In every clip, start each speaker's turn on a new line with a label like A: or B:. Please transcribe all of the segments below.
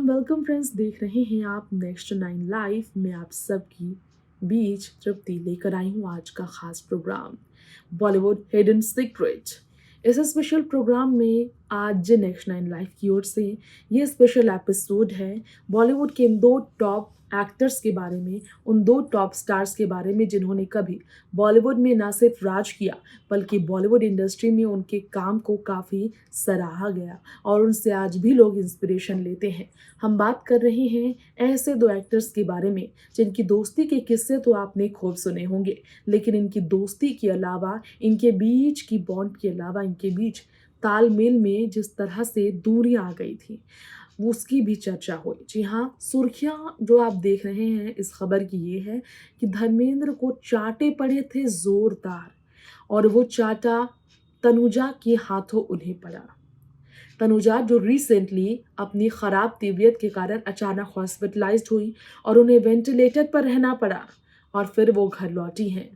A: Welcome friends. देख रहे हैं आप नेक्स्ट 9 लाइफ में आप सबकी बीच तृप्ति लेकर आई हूँ आज का खास प्रोग्राम बॉलीवुड हिडन सीक्रेट। इस स्पेशल प्रोग्राम में आज नेक्स्ट 9 लाइफ की ओर से ये स्पेशल एपिसोड है बॉलीवुड के इन दो टॉप एक्टर्स के बारे में, उन दो टॉप स्टार्स के बारे में जिन्होंने कभी बॉलीवुड में ना सिर्फ राज किया बल्कि बॉलीवुड इंडस्ट्री में उनके काम को काफ़ी सराहा गया और उनसे आज भी लोग इंस्पिरेशन लेते हैं। हम बात कर रहे हैं ऐसे दो एक्टर्स के बारे में जिनकी दोस्ती के किस्से तो आपने खूब सुने होंगे, लेकिन इनकी दोस्ती के अलावा, इनके बीच की बॉन्ड के अलावा, इनके बीच तालमेल में जिस तरह से दूरियां आ गई थी उसकी भी चर्चा हुई। जी हाँ, सुर्खियाँ जो आप देख रहे हैं इस खबर की ये है कि धर्मेंद्र को चाटे पड़े थे जोरदार और वो चाटा तनुजा के हाथों उन्हें पड़ा। तनुजा जो रिसेंटली अपनी ख़राब तबीयत के कारण अचानक हॉस्पिटलाइज्ड हुई और उन्हें वेंटिलेटर पर रहना पड़ा और फिर वो घर लौटी हैं।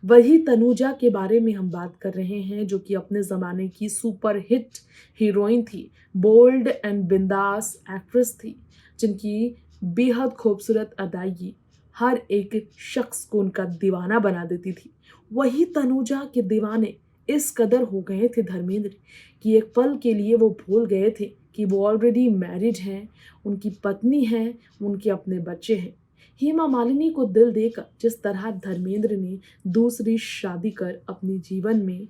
A: वही तनुजा के बारे में हम बात कर रहे हैं जो कि अपने ज़माने की सुपर हिट हीरोइन थी, बोल्ड एंड बिंदास एक्ट्रेस थी, जिनकी बेहद खूबसूरत अदायगी हर एक शख्स को उनका दीवाना बना देती थी। वही तनुजा के दीवाने इस कदर हो गए थे धर्मेंद्र कि एक पल के लिए वो भूल गए थे कि वो ऑलरेडी मैरिड हैं, उनकी पत्नी हैं, उनके अपने बच्चे हैं। हेमा मालिनी को दिल देकर जिस तरह धर्मेंद्र ने दूसरी शादी कर अपने जीवन में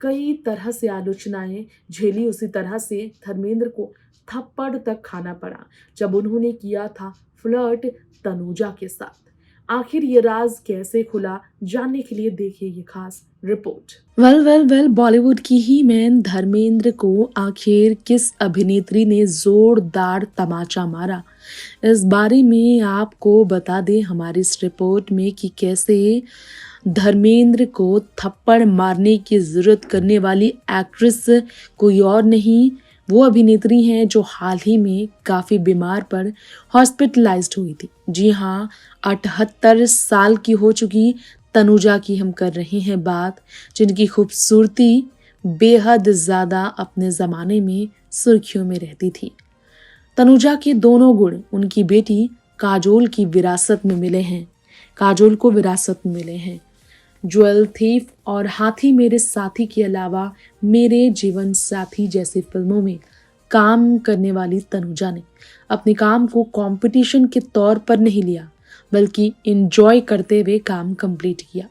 A: कई तरह से आलोचनाएं झेली, उसी तरह से धर्मेंद्र को थप्पड़ तक खाना पड़ा जब उन्होंने किया था फ्लर्ट तनुजा के साथ। आखिर ये राज कैसे खुला, जानने के लिए देखिए ये खास रिपोर्ट। वेल बॉलीवुड की ही मैन धर्मेंद्र को आखिर किस अभिनेत्री ने जोरदार तमाचा मारा, इस बारे में आपको बता दें हमारी इस रिपोर्ट में कि कैसे धर्मेंद्र को थप्पड़ मारने की जरूरत करने वाली एक्ट्रेस कोई और नहीं, वो अभिनेत्री हैं जो हाल ही में काफ़ी बीमार पड़ हॉस्पिटलाइज्ड हुई थी। जी हाँ, 78 साल की हो चुकी तनुजा की हम कर रहे हैं बात, जिनकी खूबसूरती बेहद ज़्यादा अपने ज़माने में सुर्खियों में रहती थी। तनुजा के दोनों गुण उनकी बेटी काजोल की विरासत में मिले हैं, काजोल को विरासत में मिले हैं। ज्वेल थीफ और हाथी मेरे साथी के अलावा मेरे जीवन साथी जैसी फिल्मों में काम करने वाली तनुजा ने अपने काम को कंपटीशन के तौर पर नहीं लिया बल्कि एंजॉय करते हुए काम कंप्लीट किया।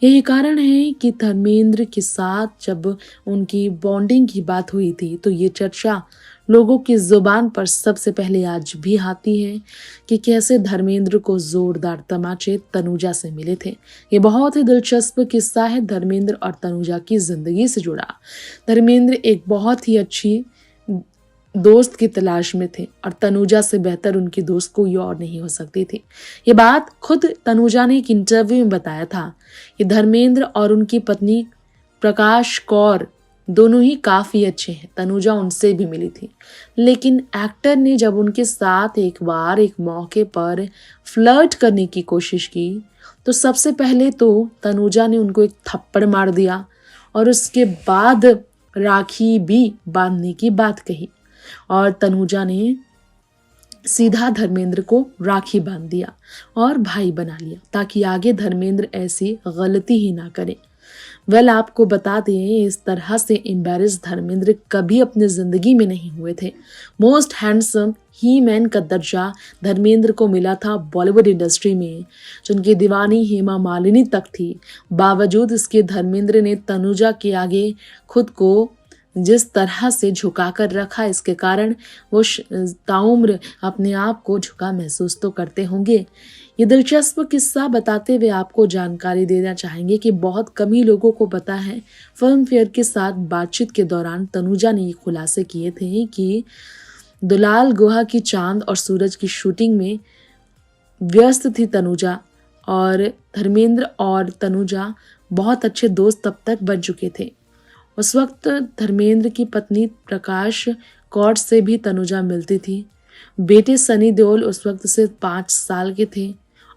A: यही कारण है कि धर्मेंद्र के साथ जब उनकी बॉन्डिंग की बात हुई थी तो ये चर्चा लोगों की जुबान पर सबसे पहले आज भी आती है कि कैसे धर्मेंद्र को जोरदार तमाचे तनुजा से मिले थे। ये बहुत ही दिलचस्प किस्सा है धर्मेंद्र और तनुजा की जिंदगी से जुड़ा। धर्मेंद्र एक बहुत ही अच्छी दोस्त की तलाश में थे और तनुजा से बेहतर उनकी दोस्त कोई और नहीं हो सकती थी। ये बात खुद तनुजा ने एक इंटरव्यू में बताया था कि धर्मेंद्र और उनकी पत्नी प्रकाश कौर दोनों ही काफ़ी अच्छे हैं। तनुजा उनसे भी मिली थी, लेकिन एक्टर ने जब उनके साथ एक बार एक मौके पर फ्लर्ट करने की कोशिश की तो सबसे पहले तो तनुजा ने उनको एक थप्पड़ मार दिया और उसके बाद राखी भी बांधने की बात कही और तनुजा ने सीधा धर्मेंद्र को राखी बांध दिया और भाई बना लिया ताकि आगे धर्मेंद्र ऐसी गलती ही ना करे। आपको बता दें इस तरह से एम्बैरेस धर्मेंद्र कभी अपने जिंदगी में नहीं हुए थे। मोस्ट हैंडसम ही मैन का दर्जा धर्मेंद्र को मिला था बॉलीवुड इंडस्ट्री में, जिनकी दीवानी हेमा मालिनी तक थी। बावजूद इसके धर्मेंद्र ने तनुजा के आगे खुद को जिस तरह से झुका कर रखा, इसके कारण वो ताउम्र अपने आप को झुका महसूस तो करते होंगे। ये दिलचस्प किस्सा बताते हुए आपको जानकारी देना चाहेंगे कि बहुत कम ही लोगों को पता है, फिल्म फेयर के साथ बातचीत के दौरान तनुजा ने ये खुलासे किए थे कि दुलाल गुहा की चांद और सूरज की शूटिंग में व्यस्त थी तनुजा और धर्मेंद्र और तनुजा बहुत अच्छे दोस्त तब तक बन चुके थे। उस वक्त धर्मेंद्र की पत्नी प्रकाश कौर से भी तनुजा मिलती थी। बेटे सनी देओल उस वक्त सिर्फ 5 साल के थे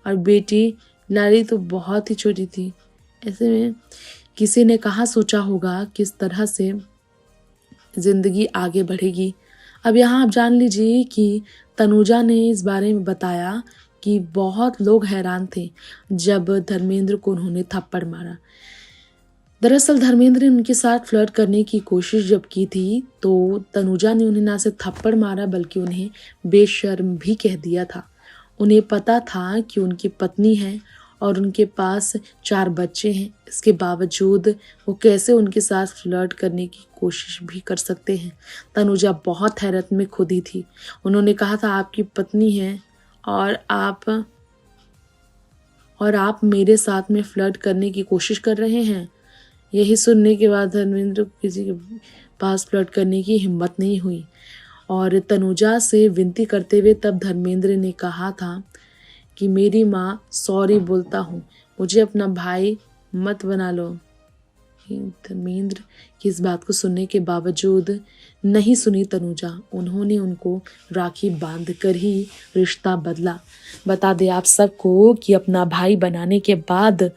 A: और बेटी लारी तो बहुत ही छोटी थी। ऐसे में किसी ने कहाँ सोचा होगा किस तरह से जिंदगी आगे बढ़ेगी। अब यहाँ आप जान लीजिए कि तनुजा ने इस बारे में बताया कि बहुत लोग हैरान थे जब धर्मेंद्र को उन्होंने थप्पड़ मारा। दरअसल धर्मेंद्र ने उनके साथ फ्लर्ट करने की कोशिश जब की थी तो तनुजा ने उन्हें ना सिर्फ थप्पड़ मारा बल्कि उन्हें बेशर्म भी कह दिया था। उन्हें पता था कि उनकी पत्नी है और उनके पास 4 बच्चे हैं। इसके बावजूद वो कैसे उनके साथ फ्लर्ट करने की कोशिश भी कर सकते हैं। तनुजा बहुत हैरत में खुदी थी। उन्होंने कहा था आपकी पत्नी है और आप मेरे साथ में फ्लर्ट करने की कोशिश कर रहे हैं। यही सुनने के बाद धर्मेंद्र को किसी के पास फ्लर्ट करने की हिम्मत नहीं हुई और तनुजा से विनती करते हुए तब धर्मेंद्र ने कहा था कि मेरी माँ सॉरी बोलता हूँ, मुझे अपना भाई मत बना लो। धर्मेंद्र की इस बात को सुनने के बावजूद नहीं सुनी तनुजा। उन्होंने उनको राखी बांध कर ही रिश्ता बदला। बता दें आप सबको कि अपना भाई बनाने के बाद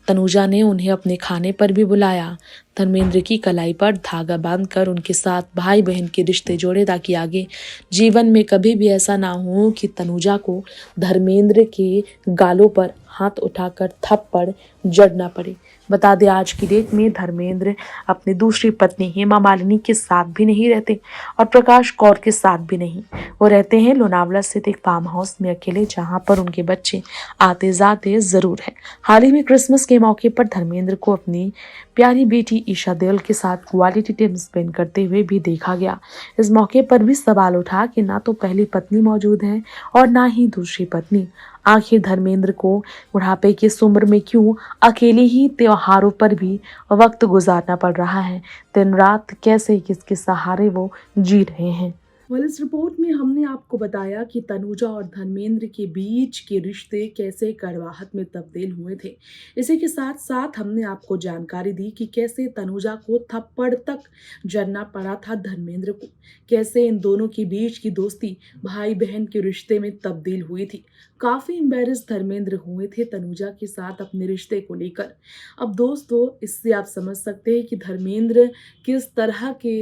A: तनुजा ने उन्हें अपने खाने पर भी बुलाया। धर्मेंद्र की कलाई पर धागा बांधकर उनके साथ भाई बहन के रिश्ते जोड़े ताकि आगे जीवन में कभी भी ऐसा ना हो कि तनुजा को धर्मेंद्र के गालों पर हाथ उठाकर थप्पड़ जड़ना पड़े। बता दें आज की डेट में धर्मेंद्र अपनी दूसरी पत्नी हेमा मालिनी के साथ भी नहीं रहते और प्रकाश कौर के साथ भी नहीं। वो रहते हैं लोनावला स्थित एक फार्म हाउस में अकेले, जहां पर उनके बच्चे आते जाते जरूर हैं। हाल ही में क्रिसमस के मौके पर धर्मेंद्र को अपनी प्यारी बेटी ईशा देओल के साथ क्वालिटी टाइम स्पेंड करते हुए भी देखा गया। इस मौके पर भी सवाल उठा कि ना तो पहली पत्नी मौजूद है और ना ही दूसरी पत्नी। आखिर धर्मेंद्र को बुढ़ापे की इस उम्र में क्यों अकेले ही त्योहारों पर भी वक्त गुजारना पड़ रहा है? दिन रात कैसे किसके सहारे वो जी रहे हैं? इस रिपोर्ट में हमने आपको बताया कि तनुजा और धर्मेंद्र के बीच के रिश्ते कैसे कड़वाहट में तब्दील हुए थे। इसी के साथ साथ हमने आपको जानकारी दी कि कैसे तनुजा को थप्पड़ तक जड़ना पड़ा था धर्मेंद्र को, कैसे इन दोनों के बीच की दोस्ती भाई बहन के रिश्ते में तब्दील हुई थी। काफी एम्बेरस धर्मेंद्र हुए थे तनुजा के साथ अपने रिश्ते को लेकर। अब दोस्तों इससे आप समझ सकते हैं कि धर्मेंद्र किस तरह के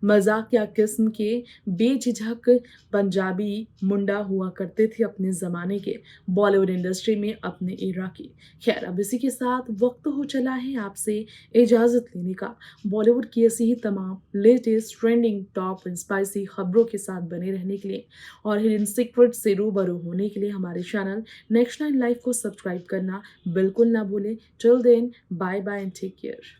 A: मजाकिया किस्म के बेझिझक पंजाबी मुंडा हुआ करते थे अपने ज़माने के बॉलीवुड इंडस्ट्री में अपने एरा की। खैर अब इसी के साथ वक्त हो चला है आपसे इजाज़त लेने का। बॉलीवुड की ऐसी ही तमाम latest trending top and spicy खबरों के साथ बने रहने के लिए और हिडन सीक्रेट से रूबरू होने के लिए हमारे चैनल नेक्स्ट 9 लाइव को सब्सक्राइब करना बिल्कुल ना भूलें। Till then bye bye and take care.